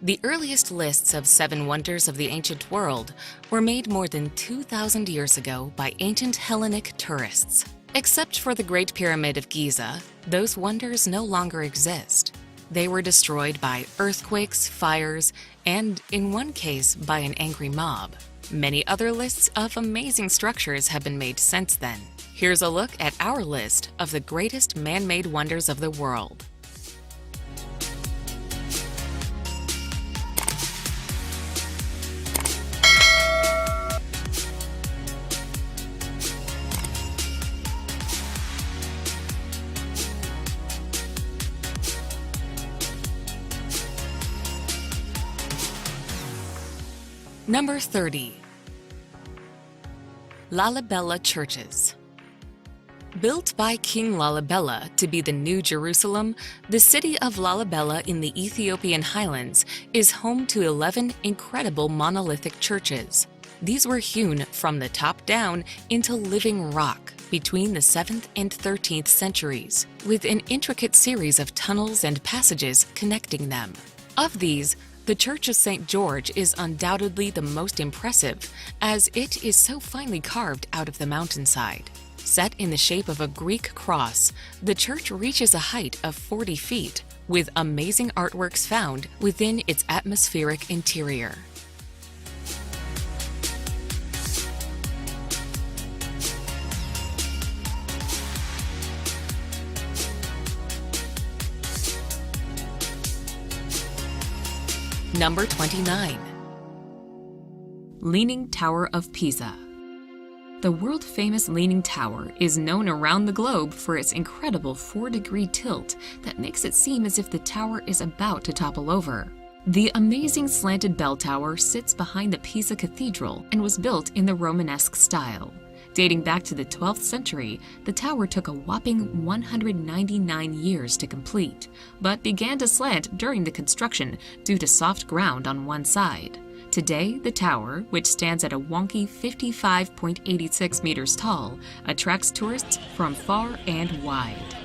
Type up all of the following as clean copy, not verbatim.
The earliest lists of 7 wonders of the ancient world were made more than 2,000 years ago by ancient Hellenic tourists. Except for the Great Pyramid of Giza, those wonders no longer exist. They were destroyed by earthquakes, fires, and, in one case, by an angry mob. Many other lists of amazing structures have been made since then. Here's a look at our list of the greatest man-made wonders of the world. Number 30. Lalibela Churches. Built by King Lalibela to be the New Jerusalem, the city of Lalibela in the Ethiopian highlands is home to 11 incredible monolithic churches. These were hewn from the top down into living rock between the 7th and 13th centuries, with an intricate series of tunnels and passages connecting them. Of these, the Church of St. George is undoubtedly the most impressive, as it is so finely carved out of the mountainside. Set in the shape of a Greek cross, the church reaches a height of 40 feet, with amazing artworks found within its atmospheric interior. Number 29. Leaning Tower of Pisa. The world-famous Leaning Tower is known around the globe for its incredible 4-degree tilt that makes it seem as if the tower is about to topple over. The amazing slanted bell tower sits behind the Pisa Cathedral and was built in the Romanesque style. Dating back to the 12th century, the tower took a whopping 199 years to complete, but began to slant during the construction due to soft ground on one side. Today, the tower, which stands at a wonky 55.86 meters tall, attracts tourists from far and wide.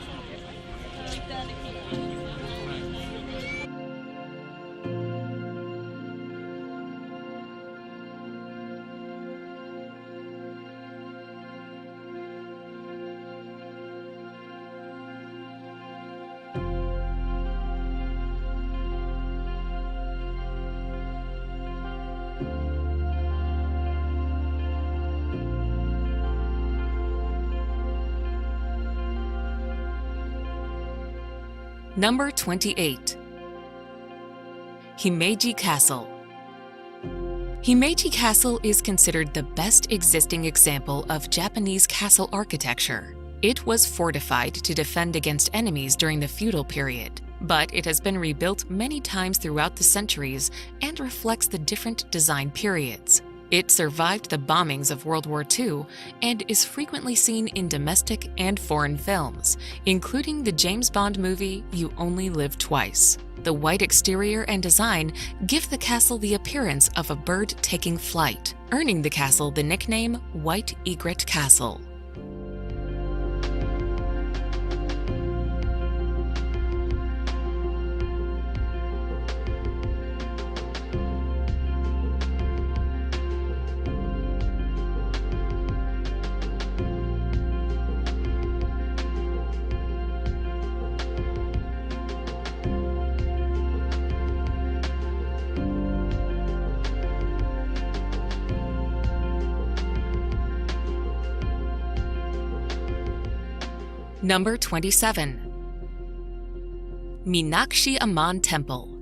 Number 28. Himeji Castle. Himeji Castle is considered the best existing example of Japanese castle architecture. It was fortified to defend against enemies during the feudal period, but it has been rebuilt many times throughout the centuries and reflects the different design periods. It survived the bombings of World War II and is frequently seen in domestic and foreign films, including the James Bond movie You Only Live Twice. The white exterior and design give the castle the appearance of a bird taking flight, earning the castle the nickname White Egret Castle. Number 27. Meenakshi Amman Temple.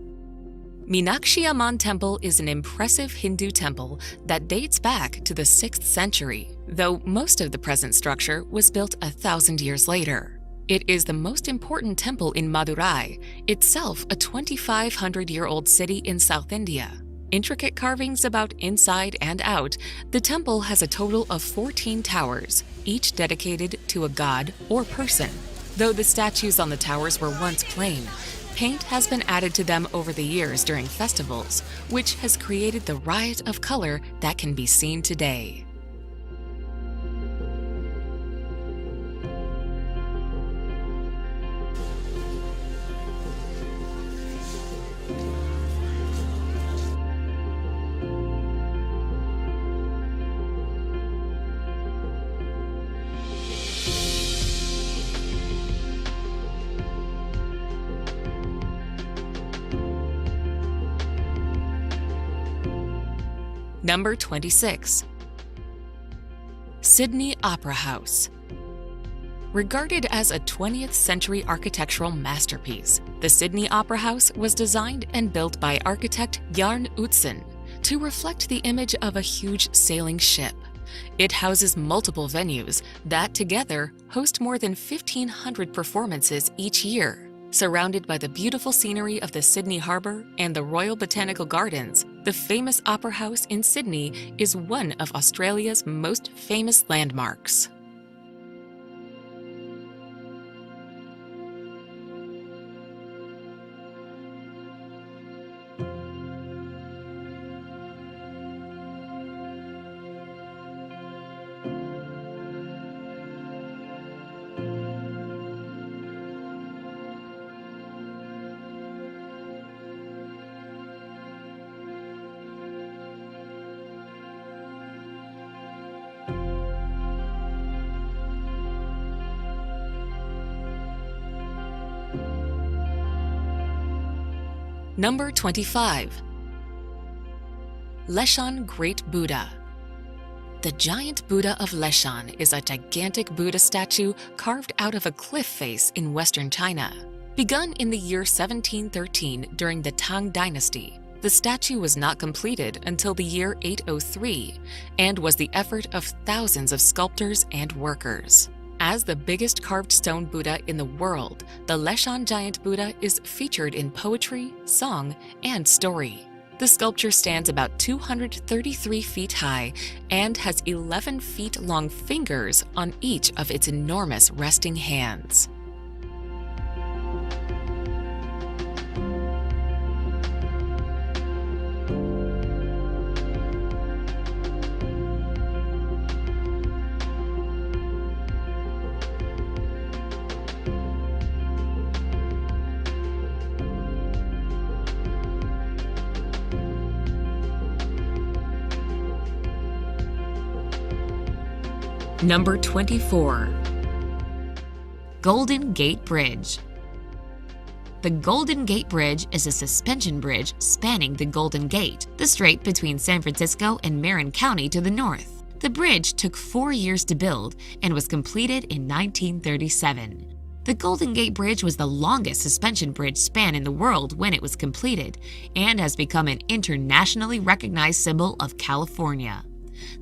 Meenakshi Amman Temple is an impressive Hindu temple that dates back to the 6th century, though most of the present structure was built 1,000 years later. It is the most important temple in Madurai, itself a 2,500-year-old city in South India. Intricate carvings about inside and out, the temple has a total of 14 towers, each dedicated to a god or person. Though the statues on the towers were once plain, paint has been added to them over the years during festivals, which has created the riot of color that can be seen today. Number 26. Sydney Opera House. Regarded as a 20th century architectural masterpiece, the Sydney Opera House was designed and built by architect Jarn Utzon to reflect the image of a huge sailing ship. It houses multiple venues that together host more than 1,500 performances each year. Surrounded by the beautiful scenery of the Sydney Harbour and the Royal Botanical Gardens, the famous Opera House in Sydney is one of Australia's most famous landmarks. Number 25. Leshan Great Buddha. The giant Buddha of Leshan is a gigantic Buddha statue carved out of a cliff face in western China. Begun in the year 1713 during the Tang Dynasty, the statue was not completed until the year 803 and was the effort of thousands of sculptors and workers. As the biggest carved stone Buddha in the world, the Leshan giant Buddha is featured in poetry, song, and story. The sculpture stands about 233 feet high and has 11 feet long fingers on each of its enormous resting hands. Number 24. Golden Gate Bridge. The Golden Gate Bridge is a suspension bridge spanning the Golden Gate, the strait between San Francisco and Marin County to the north. The bridge took 4 years to build and was completed in 1937. The Golden Gate Bridge was the longest suspension bridge span in the world when it was completed and has become an internationally recognized symbol of California.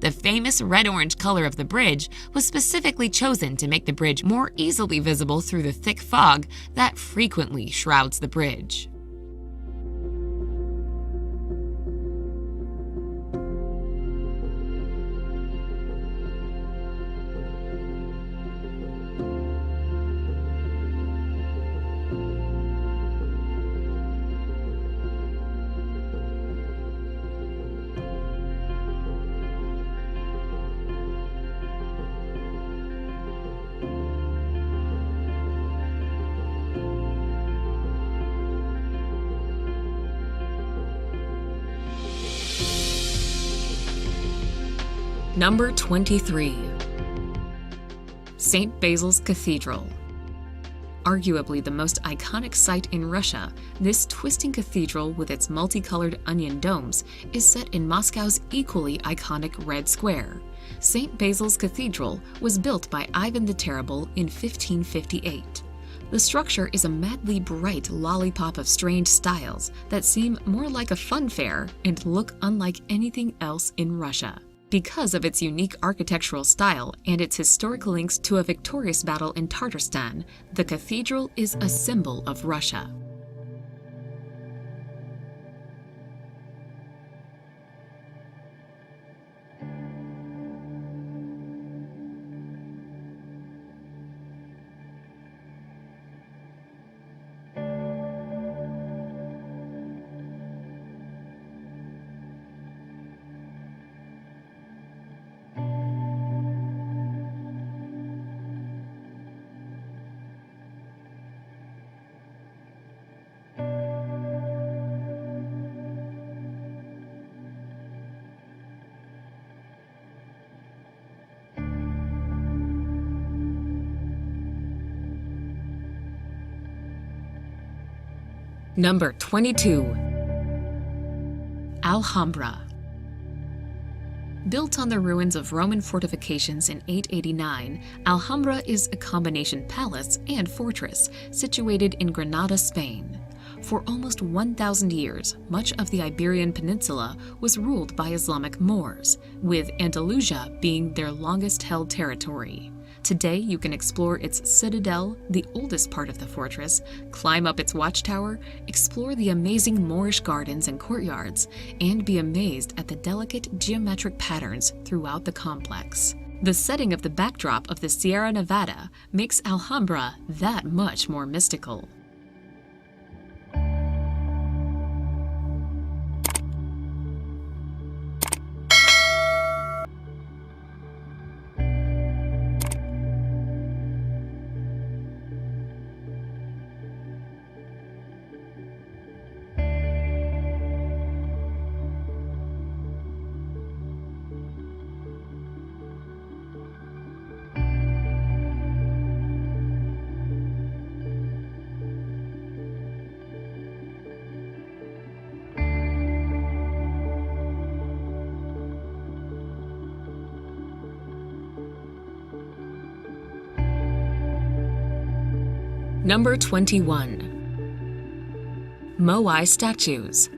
The famous red-orange color of the bridge was specifically chosen to make the bridge more easily visible through the thick fog that frequently shrouds the bridge. Number 23. St. Basil's Cathedral. Arguably the most iconic site in Russia, this twisting cathedral with its multicolored onion domes is set in Moscow's equally iconic Red Square. St. Basil's Cathedral was built by Ivan the Terrible in 1558. The structure is a madly bright lollipop of strange styles that seem more like a fun fair and look unlike anything else in Russia. Because of its unique architectural style and its historic links to a victorious battle in Tatarstan, the cathedral is a symbol of Russia. Number 22. Alhambra. Built on the ruins of Roman fortifications in 889, Alhambra is a combination palace and fortress situated in Granada, Spain. For almost 1,000 years, much of the Iberian Peninsula was ruled by Islamic Moors, with Andalusia being their longest-held territory. Today, you can explore its citadel, the oldest part of the fortress, climb up its watchtower, explore the amazing Moorish gardens and courtyards, and be amazed at the delicate geometric patterns throughout the complex. The setting of the backdrop of the Sierra Nevada makes Alhambra that much more mystical. Number 21. Moai statues.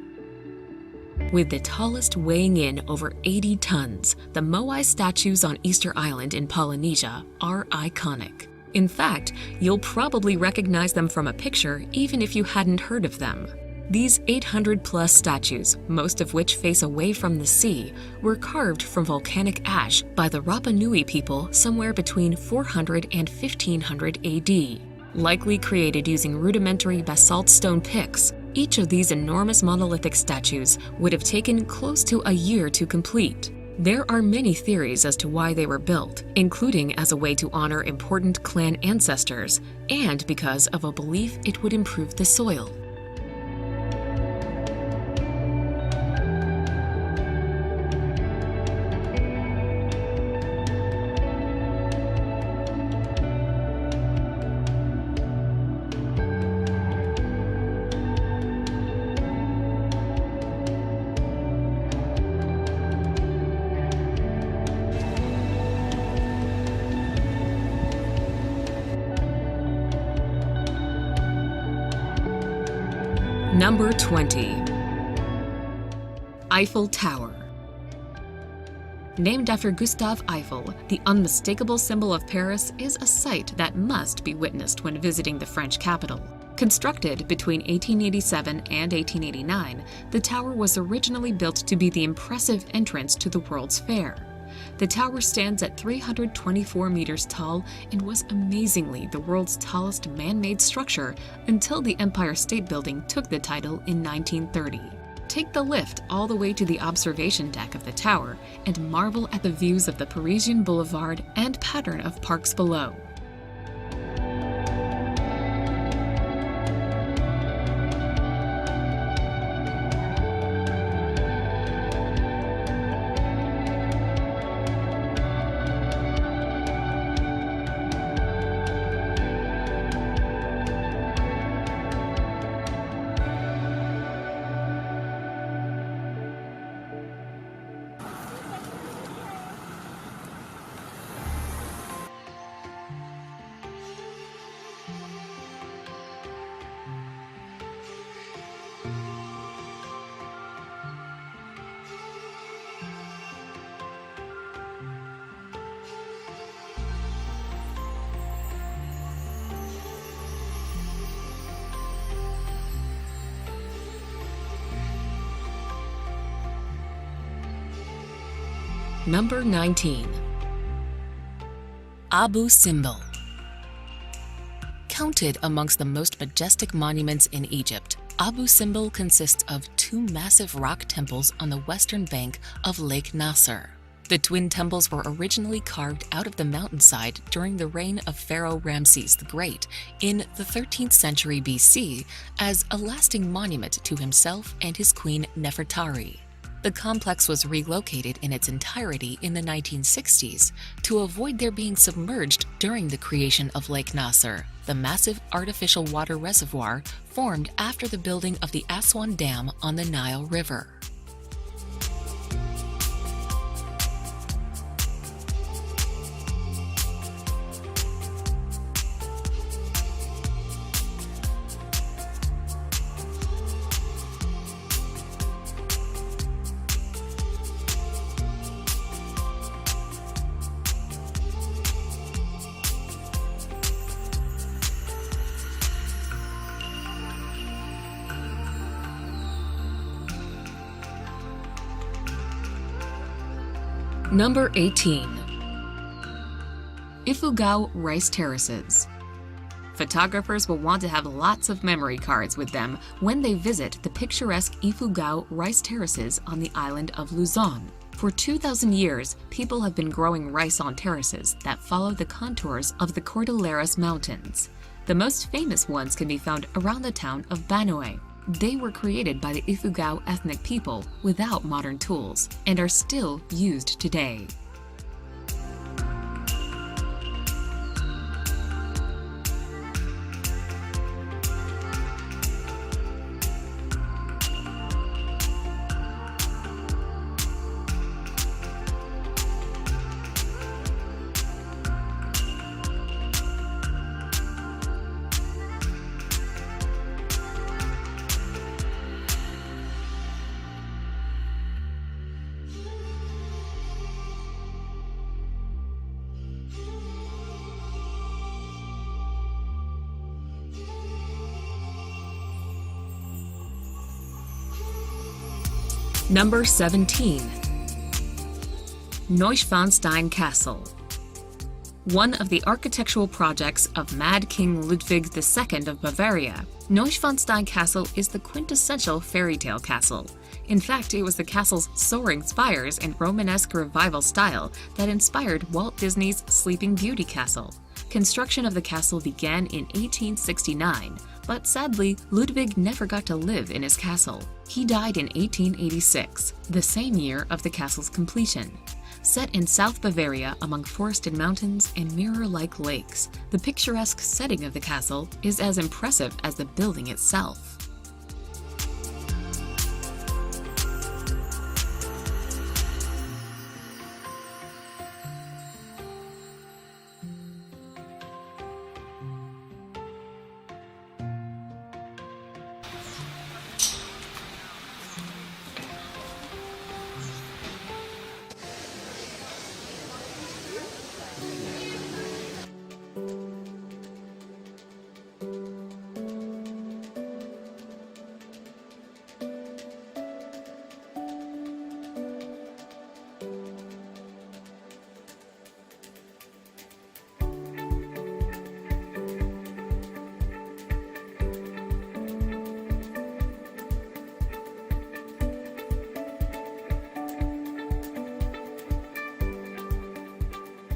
With the tallest weighing in over 80 tons, the Moai statues on Easter Island in Polynesia are iconic. In fact, you'll probably recognize them from a picture even if you hadn't heard of them. These 800-plus statues, most of which face away from the sea, were carved from volcanic ash by the Rapa Nui people somewhere between 400 and 1500 AD. Likely created using rudimentary basalt stone picks, each of these enormous monolithic statues would have taken close to a year to complete. There are many theories as to why they were built, including as a way to honor important clan ancestors, and because of a belief it would improve the soil. Number 20. Eiffel Tower. Named after Gustave Eiffel, the unmistakable symbol of Paris is a sight that must be witnessed when visiting the French capital. Constructed between 1887 and 1889, the tower was originally built to be the impressive entrance to the World's Fair. The tower stands at 324 meters tall and was amazingly the world's tallest man-made structure until the Empire State Building took the title in 1930. Take the lift all the way to the observation deck of the tower and marvel at the views of the Parisian Boulevard and pattern of parks below. Number 19. Abu Simbel. Counted amongst the most majestic monuments in Egypt, Abu Simbel consists of two massive rock temples on the western bank of Lake Nasser. The twin temples were originally carved out of the mountainside during the reign of Pharaoh Ramses the Great in the 13th century BC as a lasting monument to himself and his queen Nefertari. The complex was relocated in its entirety in the 1960s to avoid their being submerged during the creation of Lake Nasser, the massive artificial water reservoir formed after the building of the Aswan Dam on the Nile River. Number 18. Ifugao Rice Terraces. Photographers will want to have lots of memory cards with them when they visit the picturesque Ifugao Rice Terraces on the island of Luzon. For 2,000 years, people have been growing rice on terraces that follow the contours of the Cordilleras Mountains. The most famous ones can be found around the town of Banoe. They were created by the Ifugao ethnic people without modern tools and are still used today. Number 17. Neuschwanstein Castle. One of the architectural projects of Mad King Ludwig II of Bavaria, Neuschwanstein Castle is the quintessential fairy tale castle. In fact, it was the castle's soaring spires and Romanesque revival style that inspired Walt Disney's Sleeping Beauty castle. Construction of the castle began in 1869, but sadly, Ludwig never got to live in his castle. He died in 1886, the same year of the castle's completion. Set in South Bavaria among forested mountains and mirror-like lakes, the picturesque setting of the castle is as impressive as the building itself.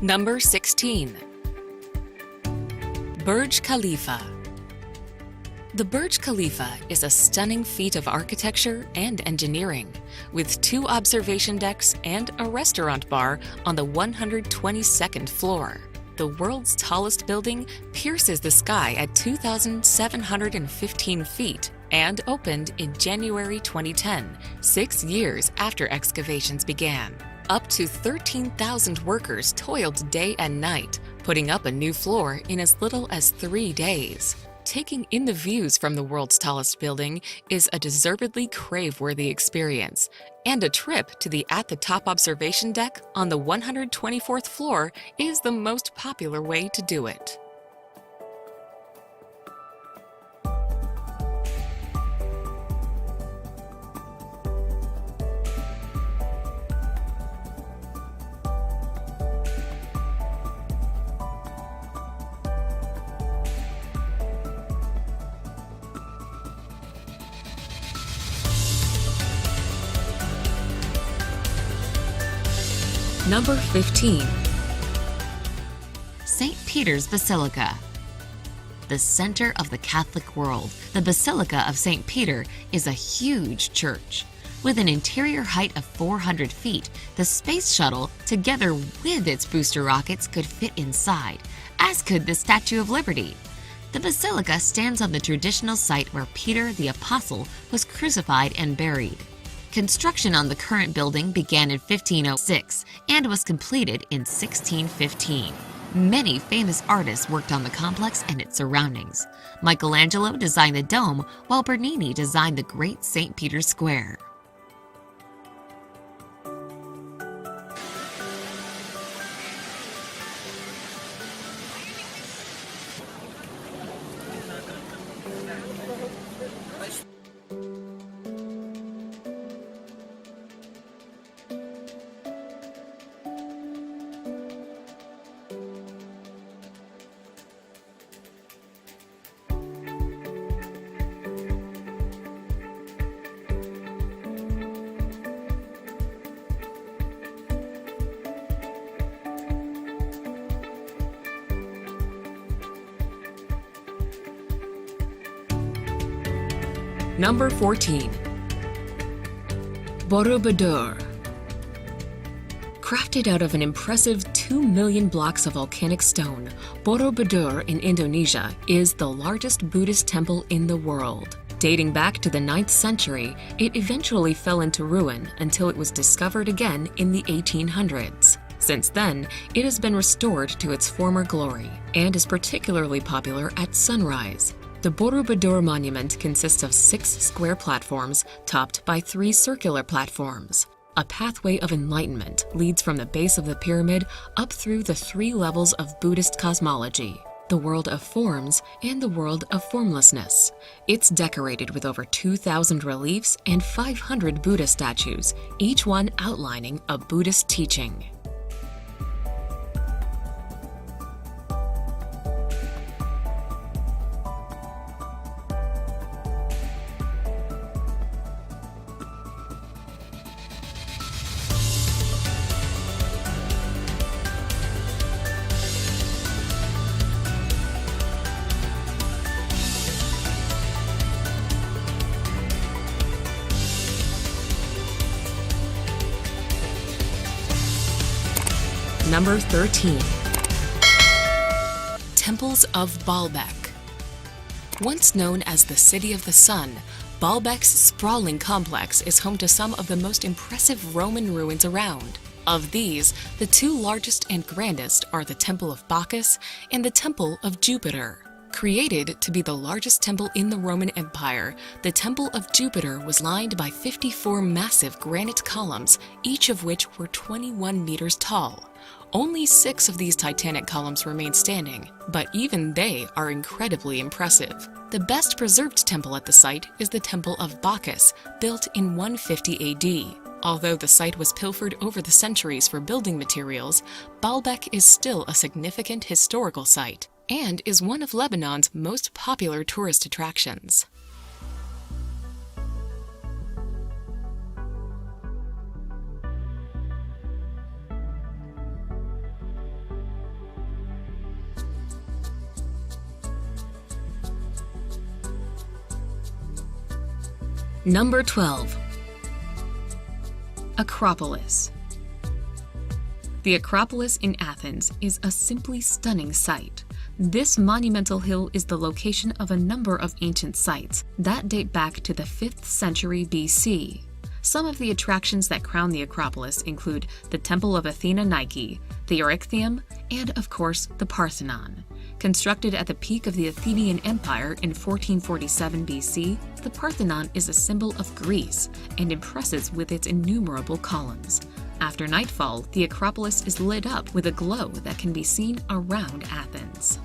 Number 16. Burj Khalifa. The Burj Khalifa is a stunning feat of architecture and engineering, with 2 observation decks and a restaurant bar on the 122nd floor. The world's tallest building pierces the sky at 2,715 feet and opened in January 2010, 6 years after excavations began. Up to 13,000 workers toiled day and night, putting up a new floor in as little as 3 days. Taking in the views from the world's tallest building is a deservedly crave-worthy experience, and a trip to the at-the-top observation deck on the 124th floor is the most popular way to do it. Number 15. St. Peter's Basilica. The center of the Catholic world, the Basilica of St. Peter is a huge church. With an interior height of 400 feet, the space shuttle, together with its booster rockets, could fit inside, as could the Statue of Liberty. The basilica stands on the traditional site where Peter the Apostle was crucified and buried. Construction on the current building began in 1506 and was completed in 1615. Many famous artists worked on the complex and its surroundings. Michelangelo designed the dome, while Bernini designed the Great St. Peter's Square. Number 14. Borobudur. Crafted out of an impressive 2 million blocks of volcanic stone, Borobudur in Indonesia is the largest Buddhist temple in the world. Dating back to the 9th century, it eventually fell into ruin until it was discovered again in the 1800s. Since then, it has been restored to its former glory and is particularly popular at sunrise. The Borobudur monument consists of 6 square platforms topped by 3 circular platforms. A pathway of enlightenment leads from the base of the pyramid up through the 3 levels of Buddhist cosmology, the world of forms and the world of formlessness. It's decorated with over 2,000 reliefs and 500 Buddha statues, each one outlining a Buddhist teaching. Number 13. Temples of Baalbek. Once known as the City of the Sun, Baalbek's sprawling complex is home to some of the most impressive Roman ruins around. Of these, the 2 largest and grandest are the Temple of Bacchus and the Temple of Jupiter. Created to be the largest temple in the Roman Empire, the Temple of Jupiter was lined by 54 massive granite columns, each of which were 21 meters tall. Only 6 of these titanic columns remain standing, but even they are incredibly impressive. The best preserved temple at the site is the Temple of Bacchus, built in 150 AD. Although the site was pilfered over the centuries for building materials, Baalbek is still a significant historical site and is one of Lebanon's most popular tourist attractions. Number 12. Acropolis. The Acropolis in Athens is a simply stunning sight. This monumental hill is the location of a number of ancient sites that date back to the 5th century BC. Some of the attractions that crown the Acropolis include the Temple of Athena Nike, the Erechtheum, and of course the Parthenon. Constructed at the peak of the Athenian Empire in 1447 BC, the Parthenon is a symbol of Greece and impresses with its innumerable columns. After nightfall, the Acropolis is lit up with a glow that can be seen around Athens.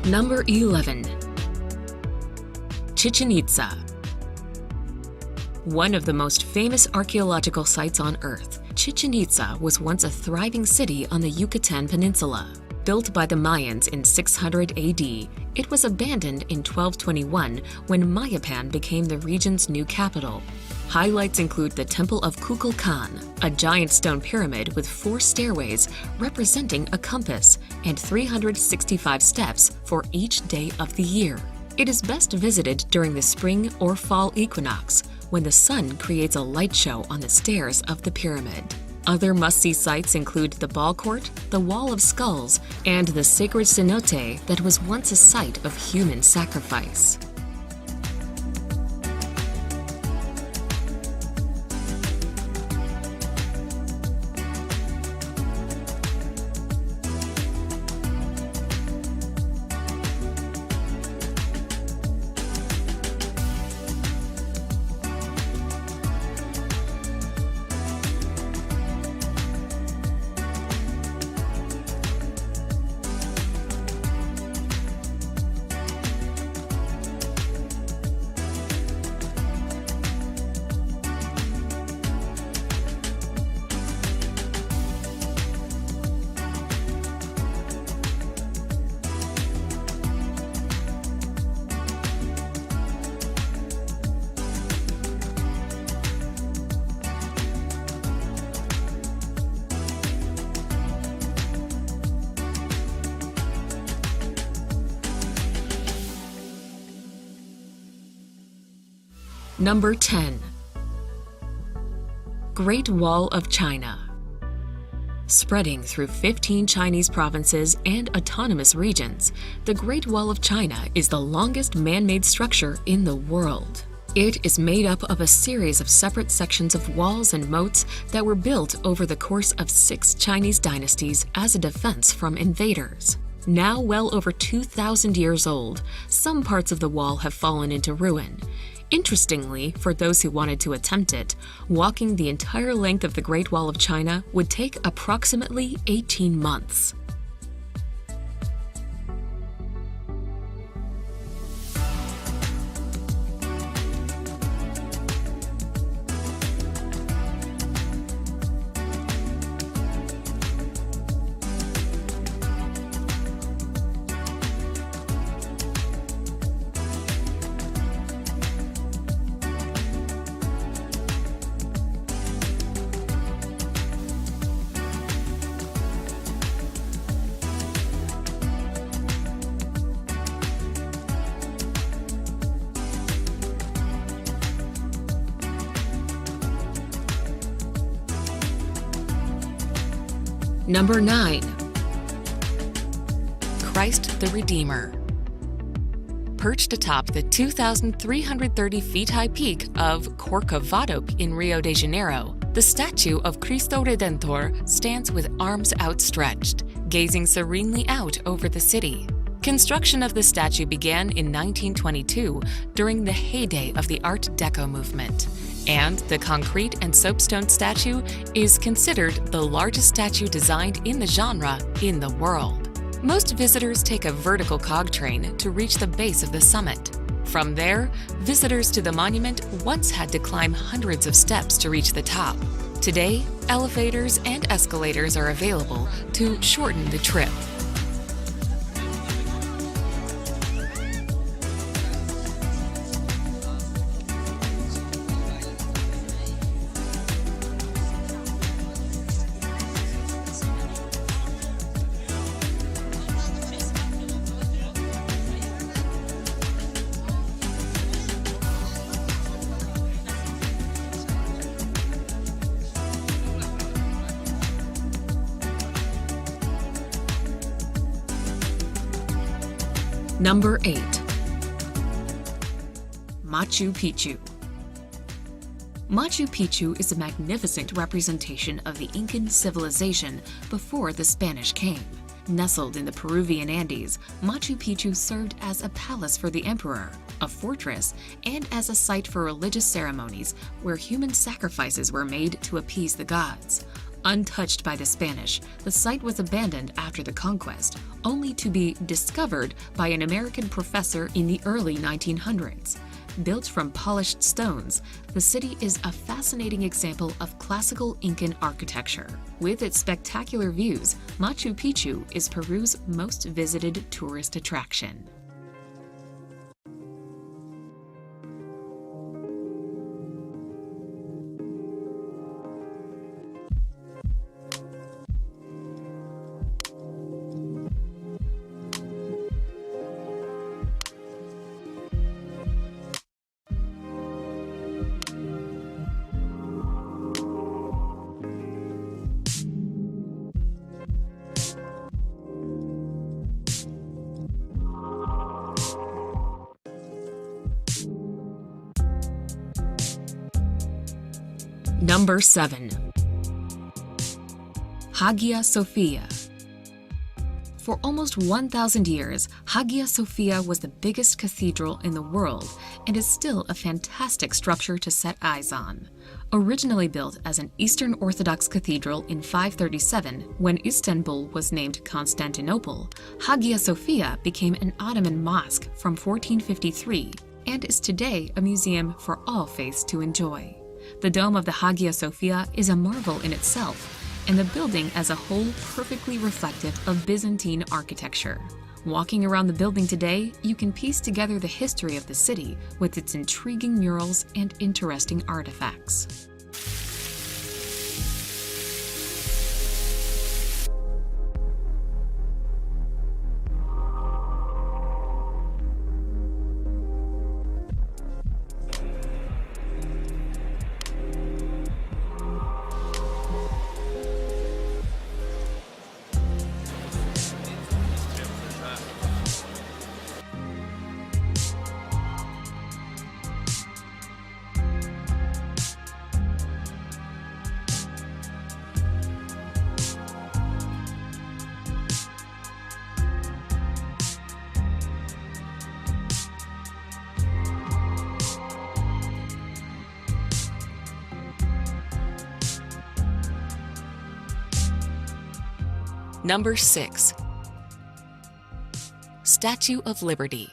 Number 11. Chichen Itza. One of the most famous archaeological sites on Earth, Chichen Itza was once a thriving city on the Yucatan Peninsula. Built by the Mayans in 600 AD, it was abandoned in 1221 when Mayapan became the region's new capital. Highlights include the Temple of Kukulkan, a giant stone pyramid with 4 stairways representing a compass and 365 steps for each day of the year. It is best visited during the spring or fall equinox, when the sun creates a light show on the stairs of the pyramid. Other must-see sites include the ball court, the Wall of Skulls, and the sacred cenote that was once a site of human sacrifice. Number 10. Great Wall of China. Spreading through 15 Chinese provinces and autonomous regions, the Great Wall of China is the longest man-made structure in the world. It is made up of a series of separate sections of walls and moats that were built over the course of 6 Chinese dynasties as a defense from invaders. Now well over 2,000 years old, some parts of the wall have fallen into ruin. Interestingly, for those who wanted to attempt it, walking the entire length of the Great Wall of China would take approximately 18 months. Number 9. Christ the Redeemer. Perched atop the 2,330 feet high peak of Corcovado in Rio de Janeiro, the statue of Cristo Redentor stands with arms outstretched, gazing serenely out over the city. Construction of the statue began in 1922 during the heyday of the Art Deco movement, and the concrete and soapstone statue is considered the largest statue designed in the genre in the world. Most visitors take a vertical cog train to reach the base of the summit. From there, visitors to the monument once had to climb hundreds of steps to reach the top. Today, elevators and escalators are available to shorten the trip. Number 8. Machu Picchu. Machu Picchu is a magnificent representation of the Incan civilization before the Spanish came. Nestled in the Peruvian Andes, Machu Picchu served as a palace for the emperor, a fortress, and as a site for religious ceremonies where human sacrifices were made to appease the gods. Untouched by the Spanish, the site was abandoned after the conquest, only to be discovered by an American professor in the early 1900s. Built from polished stones, the city is a fascinating example of classical Incan architecture. With its spectacular views, Machu Picchu is Peru's most visited tourist attraction. Number 7. Hagia Sophia. For almost 1,000 years, Hagia Sophia was the biggest cathedral in the world and is still a fantastic structure to set eyes on. Originally built as an Eastern Orthodox cathedral in 537, when Istanbul was named Constantinople, Hagia Sophia became an Ottoman mosque from 1453 and is today a museum for all faiths to enjoy. The dome of the Hagia Sophia is a marvel in itself, and the building as a whole perfectly reflective of Byzantine architecture. Walking around the building today, you can piece together the history of the city with its intriguing murals and interesting artifacts. Number 6. Statue of Liberty.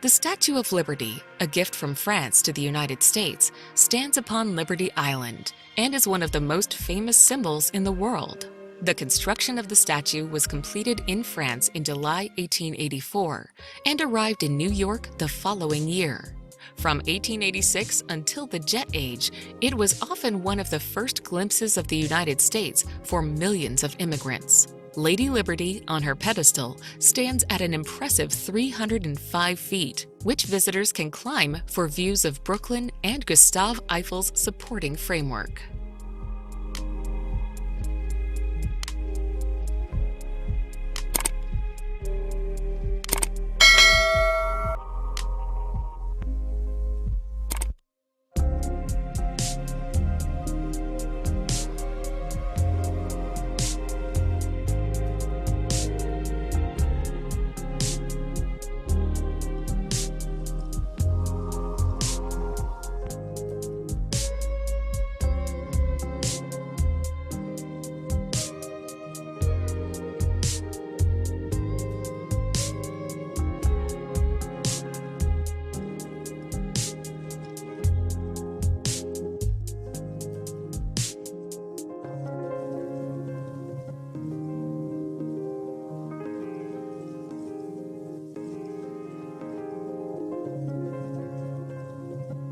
The Statue of Liberty, a gift from France to the United States, stands upon Liberty Island and is one of the most famous symbols in the world. The construction of the statue was completed in France in July 1884 and arrived in New York the following year. From 1886 until the Jet Age, it was often one of the first glimpses of the United States for millions of immigrants. Lady Liberty, on her pedestal, stands at an impressive 305 feet, which visitors can climb for views of Brooklyn and Gustave Eiffel's supporting framework.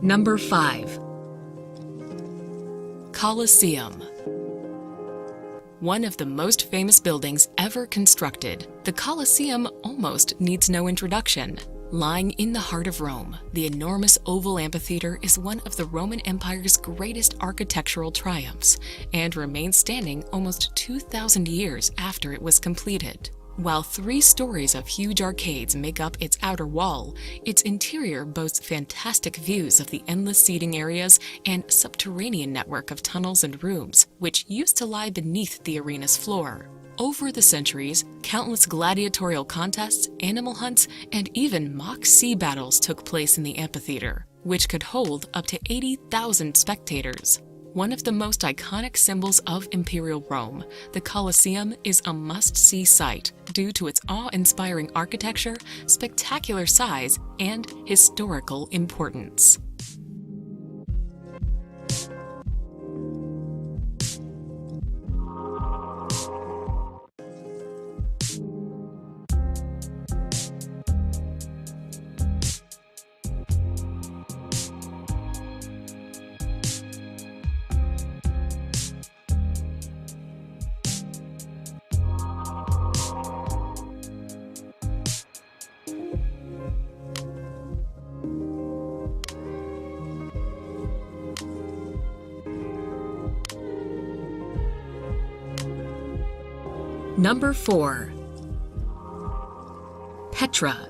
Number 5. Colosseum. One of the most famous buildings ever constructed, the Colosseum almost needs no introduction. Lying in the heart of Rome, the enormous oval amphitheater is one of the Roman Empire's greatest architectural triumphs and remains standing almost 2,000 years after it was completed. While 3 stories of huge arcades make up its outer wall, its interior boasts fantastic views of the endless seating areas and subterranean network of tunnels and rooms, which used to lie beneath the arena's floor. Over the centuries, countless gladiatorial contests, animal hunts, and even mock sea battles took place in the amphitheater, which could hold up to 80,000 spectators. One of the most iconic symbols of Imperial Rome, the Colosseum is a must-see sight due to its awe-inspiring architecture, spectacular size, and historical importance. Number 4. Petra.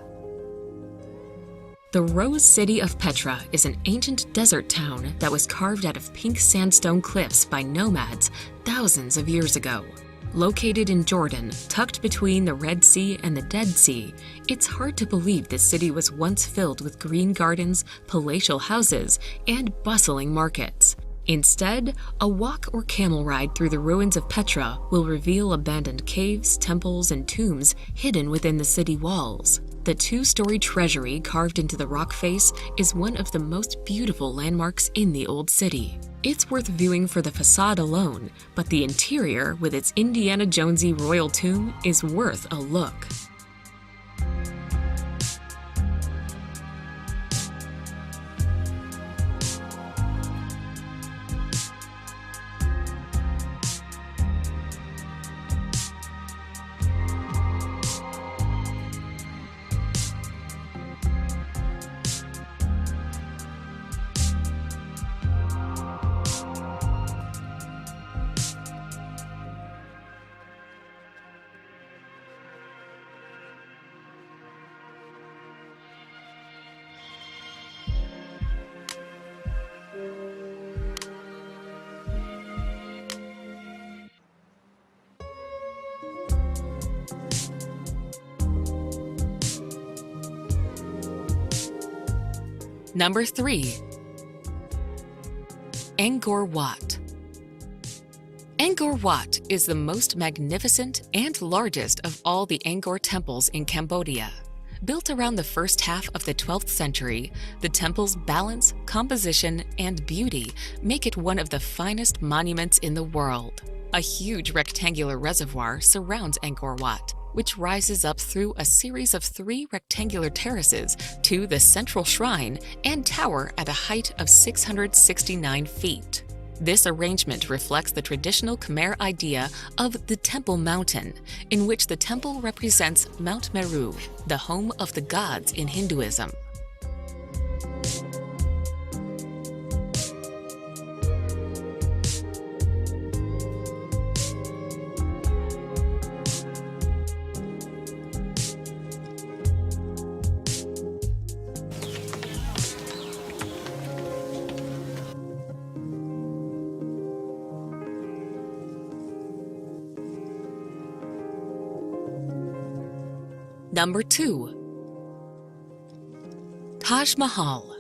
The Rose City of Petra is an ancient desert town that was carved out of pink sandstone cliffs by nomads thousands of years ago. Located in Jordan, tucked between the Red Sea and the Dead Sea, it's hard to believe this city was once filled with green gardens, palatial houses, and bustling markets. Instead, a walk or camel ride through the ruins of Petra will reveal abandoned caves, temples, and tombs hidden within the city walls. The 2-story treasury carved into the rock face is one of the most beautiful landmarks in the old city. It's worth viewing for the facade alone, but the interior, with its Indiana Jonesy royal tomb, is worth a look. Number 3. Angkor Wat. Angkor Wat is the most magnificent and largest of all the Angkor temples in Cambodia. Built around the first half of the 12th century, the temple's balance, composition, and beauty make it one of the finest monuments in the world. A huge rectangular reservoir surrounds Angkor Wat, which rises up through a series of 3 rectangular terraces to the central shrine and tower at a height of 669 feet. This arrangement reflects the traditional Khmer idea of the Temple Mountain, in which the temple represents Mount Meru, the home of the gods in Hinduism. Number 2. Taj Mahal.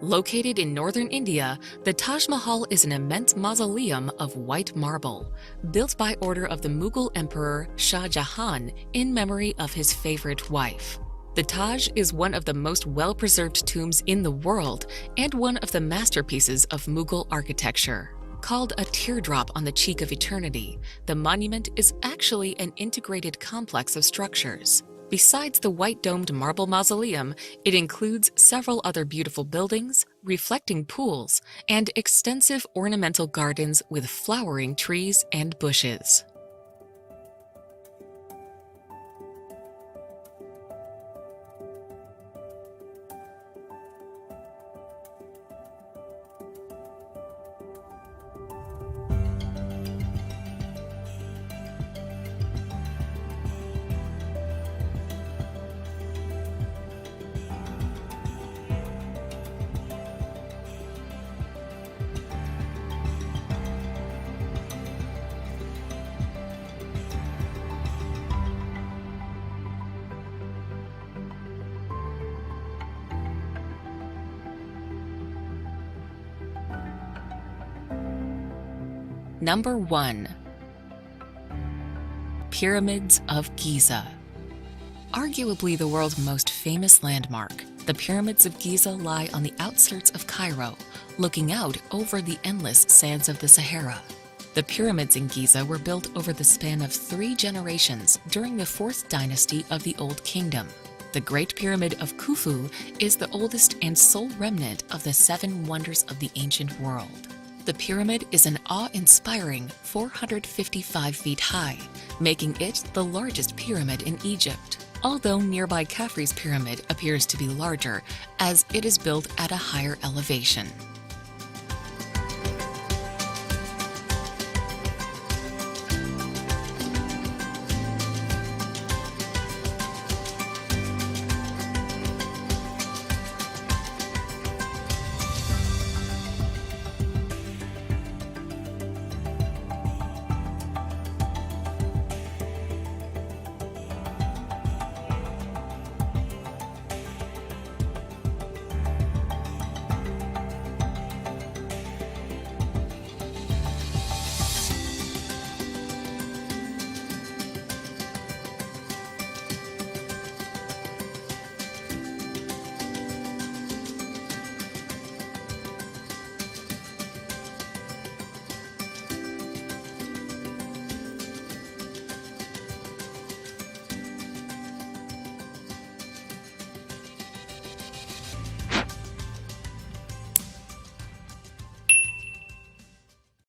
Located in northern India, the Taj Mahal is an immense mausoleum of white marble, built by order of the Mughal Emperor Shah Jahan in memory of his favorite wife. The Taj is one of the most well-preserved tombs in the world and one of the masterpieces of Mughal architecture. Called a teardrop on the cheek of eternity, the monument is actually an integrated complex of structures. Besides the white-domed marble mausoleum, it includes several other beautiful buildings, reflecting pools, and extensive ornamental gardens with flowering trees and bushes. Number 1. Pyramids of Giza. Arguably the world's most famous landmark, the Pyramids of Giza lie on the outskirts of Cairo, looking out over the endless sands of the Sahara. The pyramids in Giza were built over the span of 3 generations during the 4th dynasty of the Old Kingdom. The Great Pyramid of Khufu is the oldest and sole remnant of the 7 wonders of the ancient world. The pyramid is an awe-inspiring 455 feet high, making it the largest pyramid in Egypt, although nearby Khafre's pyramid appears to be larger as it is built at a higher elevation.